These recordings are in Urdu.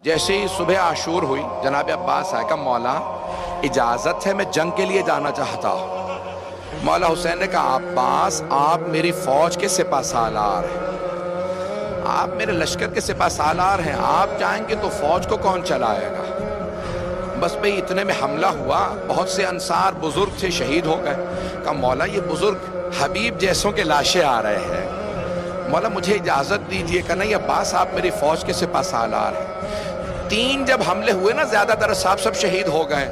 جیسے ہی صبح عاشور ہوئی جناب عباس آئے، کہا مولا اجازت ہے، میں جنگ کے لیے جانا چاہتا ہوں۔ مولا حسین نے کہا عباس آپ میری فوج کے سپہ سالار ہیں، آپ میرے لشکر کے سپہ سالار ہیں، آپ جائیں گے تو فوج کو کون چلائے گا؟ بس بھئی اتنے میں حملہ ہوا، بہت سے انصار بزرگ تھے شہید ہو گئے۔ کہا مولا یہ بزرگ حبیب جیسوں کے لاشیں آ رہے ہیں، مولا مجھے اجازت دیجئے۔ کہ نہیں عباس آپ میری فوج کے سپہ سالار ہیں۔ 3 جب حملے ہوئے نا زیادہ تر صاحب سب شہید ہو گئے،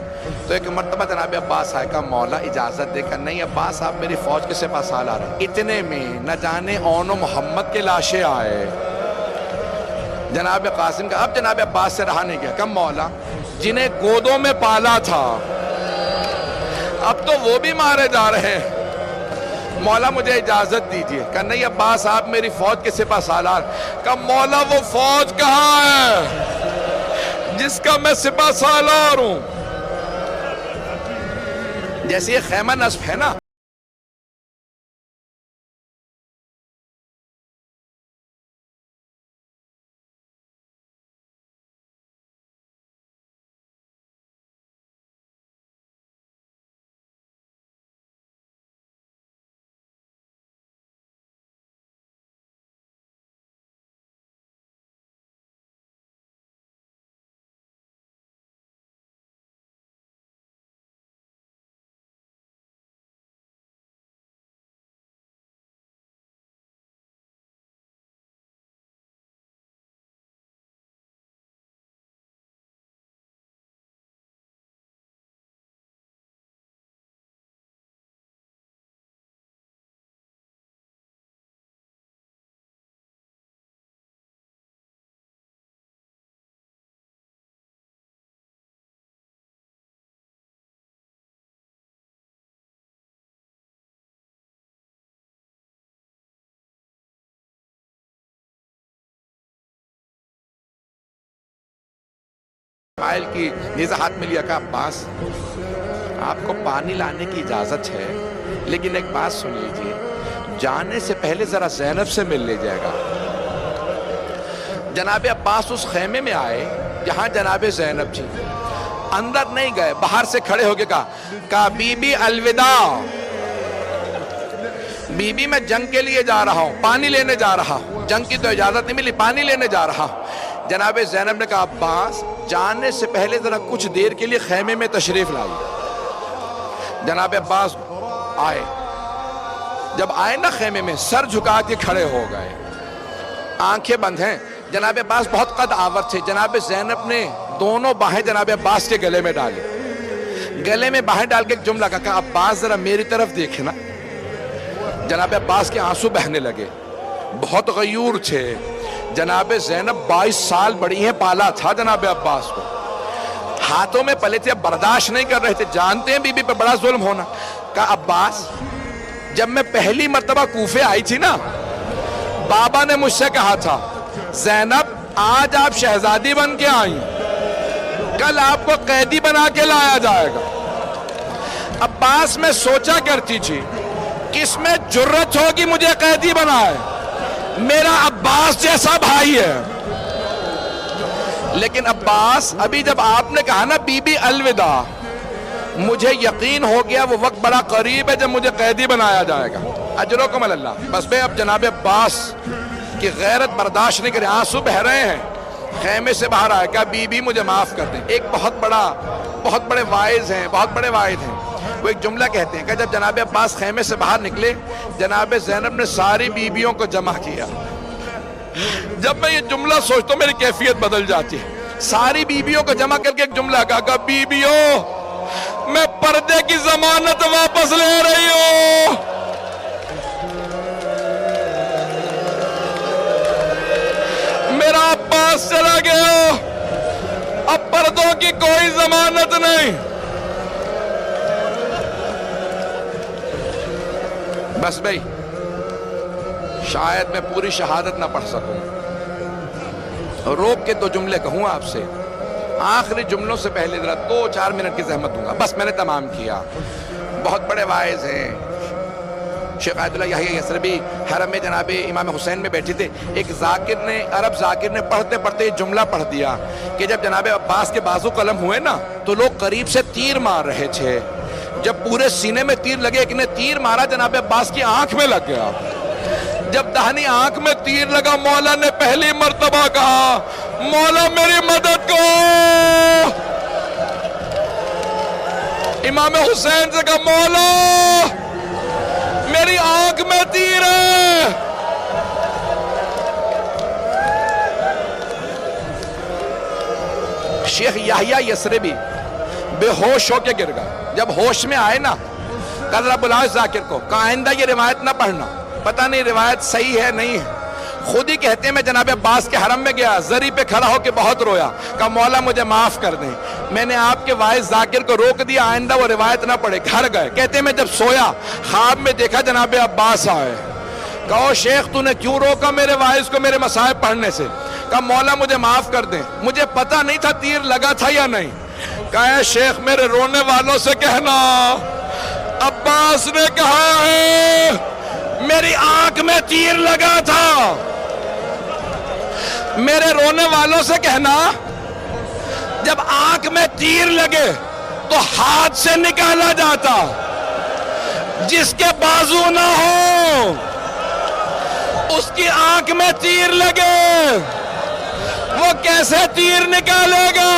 تو ایک مرتبہ جناب عباس آئے، کہا مولا اجازت دے کر نہیں عباس آپ میری فوج کے سپہ سالار ہیں۔ اتنے میں نہ جانے اون و محمد کے لاشیں آئے۔ جناب قاسم کا اب جناب عباس سے رہا نہیں گیا، کہا مولا جنہیں گودوں میں پالا تھا اب تو وہ بھی مارے جا رہے ہیں، مولا مجھے اجازت دیجئے۔ کہا نہیں عباس آپ میری فوج کے سپہ سالار۔ کہا مولا وہ فوج کہاں ہے جس کا میں سپہ سالار ہوں؟ جیسے یہ خیمہ نصب ہے نا، اسماعیل کی نیزہ ہاتھ میں لیا، کہا عباس آپ کو پانی لانے کی اجازت ہے، لیکن ایک بات سن لیجئے، جانے سے پہلے ذرا زینب سے مل لے جائے گا۔ جناب عباس اس خیمے میں آئے جہاں جناب زینب جی، اندر نہیں گئے، باہر سے کھڑے ہو کے کہا بی بی الوداع، بی بی میں جنگ کے لیے جا رہا ہوں، پانی لینے جا رہا ہوں، جنگ کی تو اجازت نہیں ملی، پانی لینے جا رہا ہوں۔ جناب زینب نے کہا عباس جانے سے پہلے ذرا کچھ دیر کے لیے خیمے میں تشریف لائیے۔ جناب عباس آئے، جب آئے نا خیمے میں سر جھکا کے کھڑے ہو گئے، آنکھیں بند ہیں۔ جناب عباس بہت قد آور تھے، جناب زینب نے دونوں باہیں جناب عباس کے گلے میں ڈالی، گلے میں باہیں ڈال کے ایک جملہ کہا عباس ذرا میری طرف دیکھنا۔ جناب عباس کے آنسو بہنے لگے، بہت غیور تھے۔ جناب زینب 22 سال بڑی ہیں، پالا تھا جناب عباس کو، ہاتھوں میں پلے تھے، برداشت نہیں کر رہے تھے، جانتے ہیں بی بی پہ بڑا ظلم ہونا۔ کہا عباس جب میں پہلی مرتبہ کوفے آئی تھی نا، بابا نے مجھ سے کہا تھا زینب آج آپ شہزادی بن کے آئیں، کل آپ کو قیدی بنا کے لایا جائے گا۔ عباس میں سوچا کرتی تھی کس میں جرت ہوگی مجھے قیدی بنائے، میرا عباس جیسا بھائی ہے۔ لیکن عباس ابھی جب آپ نے کہا نا بی بی الوداع، مجھے یقین ہو گیا وہ وقت بڑا قریب ہے جب مجھے قیدی بنایا جائے گا۔ اجرکم اللہ۔ بس بے اب جناب عباس کی غیرت برداشت نہیں کرے، آنسو بہ رہے ہیں، خیمے سے باہر آئے، کہا بی بی مجھے معاف کر دیں۔ ایک بہت بڑے واعظ ہیں، بہت بڑے واعظ ہیں، وہ ایک جملہ کہتے ہیں کہ جب جناب عباس خیمے سے باہر نکلے، جناب زینب نے ساری بیویوں کو جمع کیا۔ جب میں یہ جملہ سوچتا ہوں میری کیفیت بدل جاتی ہے۔ ساری بیویوں کو جمع کر کے ایک جملہ کہا بیویوں میں پردے کی ضمانت واپس لے رہی ہوں۔ میرا عباس چلا گیا، اب پردوں کی کوئی ضمانت نہیں۔ بس بھئی شاید میں پوری شہادت نہ پڑھ سکوں، روک کے 2 جملے کہوں آپ سے، آخری جملوں سے پہلے ذرا 2-4 منٹ کی زحمت دوں گا، بس میں نے تمام کیا۔ بہت بڑے واعظ ہیں، شیخ آیت اللہ یحییٰ یثربی حرم میں جناب امام حسین میں بیٹھے تھے. ایک ذاکر نے، عرب ذاکر نے پڑھتے پڑھتے یہ جملہ پڑھ دیا کہ جب جناب عباس کے بازو قلم ہوئے نا تو لوگ قریب سے تیر مار رہے تھے. جب پورے سینے میں تیر لگے، ایک نے تیر مارا جناب عباس کی آنکھ میں لگ گیا. جب دہنی آنکھ میں تیر لگا، مولا نے پہلی مرتبہ کہا مولا میری مدد کو. امام حسین سے کہا مولا میری آنکھ میں تیر ہے. شیخ یحییٰ یثربی بے ہوش ہو کے گر گئے. جب ہوش میں آئے نا کہا ذرا بلاؤ ذاکر کو، کہا آئندہ یہ روایت نہ پڑھنا، پتہ نہیں روایت صحیح ہے نہیں ہے. خود ہی کہتے ہیں میں جناب عباس کے حرم میں گیا، زری پہ کھڑا ہو کے بہت رویا، کہا مولا مجھے معاف کر دیں، میں نے آپ کے وائز ذاکر کو روک دیا، آئندہ وہ روایت نہ پڑھے. گھر گئے، کہتے ہیں میں جب سویا خواب میں دیکھا جناب عباس آئے. کہو شیخ تو نے کیوں روکا میرے وائز کو میرے مصائب پڑھنے سے؟ کہا مولا مجھے معاف کر دیں، مجھے پتہ نہیں تھا تیر لگا تھا یا نہیں. کہا اے شیخ میرے رونے والوں سے کہنا عباس نے کہا ہے میری آنکھ میں تیر لگا تھا. میرے رونے والوں سے کہنا جب آنکھ میں تیر لگے تو ہاتھ سے نکالا جاتا، جس کے بازو نہ ہو اس کی آنکھ میں تیر لگے وہ کیسے تیر نکالے گا؟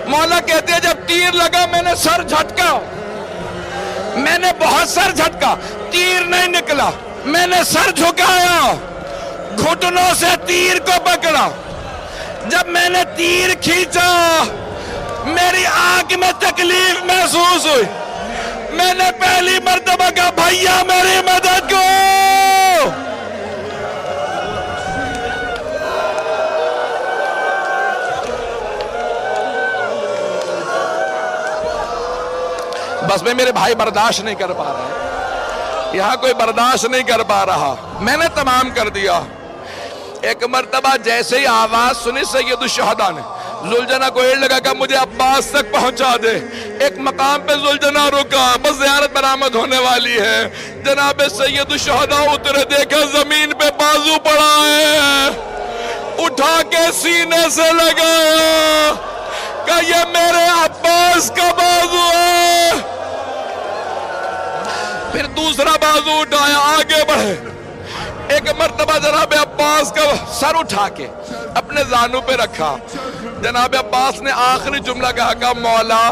مولا کہتے ہیں جب تیر لگا میں نے سر جھٹکا، میں نے بہت سر جھٹکا، تیر نہیں نکلا. میں نے سر جھکایا، گھٹنوں سے تیر کو پکڑا. جب میں نے تیر کھینچا میری آنکھ میں تکلیف محسوس ہوئی. میں نے پہلی مرتبہ کہا بھیا میری مدد کو. بس میں میرے بھائی برداشت نہیں کر پا رہے، یہاں کوئی برداشت نہیں کر پا رہا. میں نے تمام کر دیا. ایک مرتبہ جیسے ہی آواز سنی سید الشہداء نے، زلجنا کو ایڑ لگا کہ مجھے عباس تک پہنچا دے. ایک مقام پہ زلجنا رکا، بس زیارت برآمد ہونے والی ہے. جناب سید الشہداء اترے، دیکھا زمین پہ بازو پڑا ہے، اٹھا کے سینے سے لگایا کہ یہ میرے عباس کا بازو ہے. پھر دوسرا بازو اٹھایا، آگے بڑھے. ایک مرتبہ جناب عباس کا سر اٹھا کے اپنے زانوں پہ رکھا. جناب عباس نے آخری جملہ کہا کہ مولا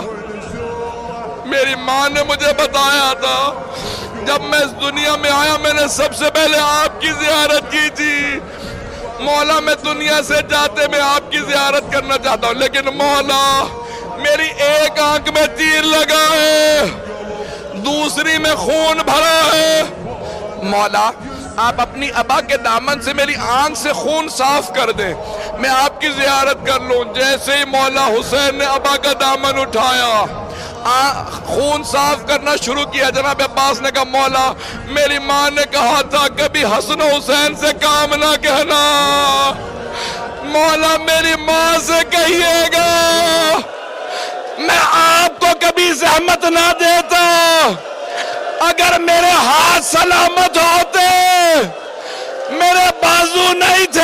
میری ماں نے مجھے بتایا تھا جب میں اس دنیا میں آیا میں نے سب سے پہلے آپ کی زیارت کی تھی. مولا میں دنیا سے جاتے میں آپ کی زیارت کرنا چاہتا ہوں، لیکن مولا میری ایک آنکھ میں تیر لگا ہے، دوسری میں خون بھرا ہے. مولا آپ اپنی ابا کے دامن سے میری آنکھ سے خون صاف کر دیں، میں آپ کی زیارت کر لوں. جیسے ہی مولا حسین نے ابا کا دامن اٹھایا، خون صاف کرنا شروع کیا. جناب عباس نے کہا مولا میری ماں نے کہا تھا کبھی حسن و حسین سے کام نہ کہنا. مولا میری ماں سے کہیے گا میں آپ کو کبھی زحمت نہ دیتا. اگر میرے ہاتھ سلامت ہوتے، میرے بازو نہیں تھے،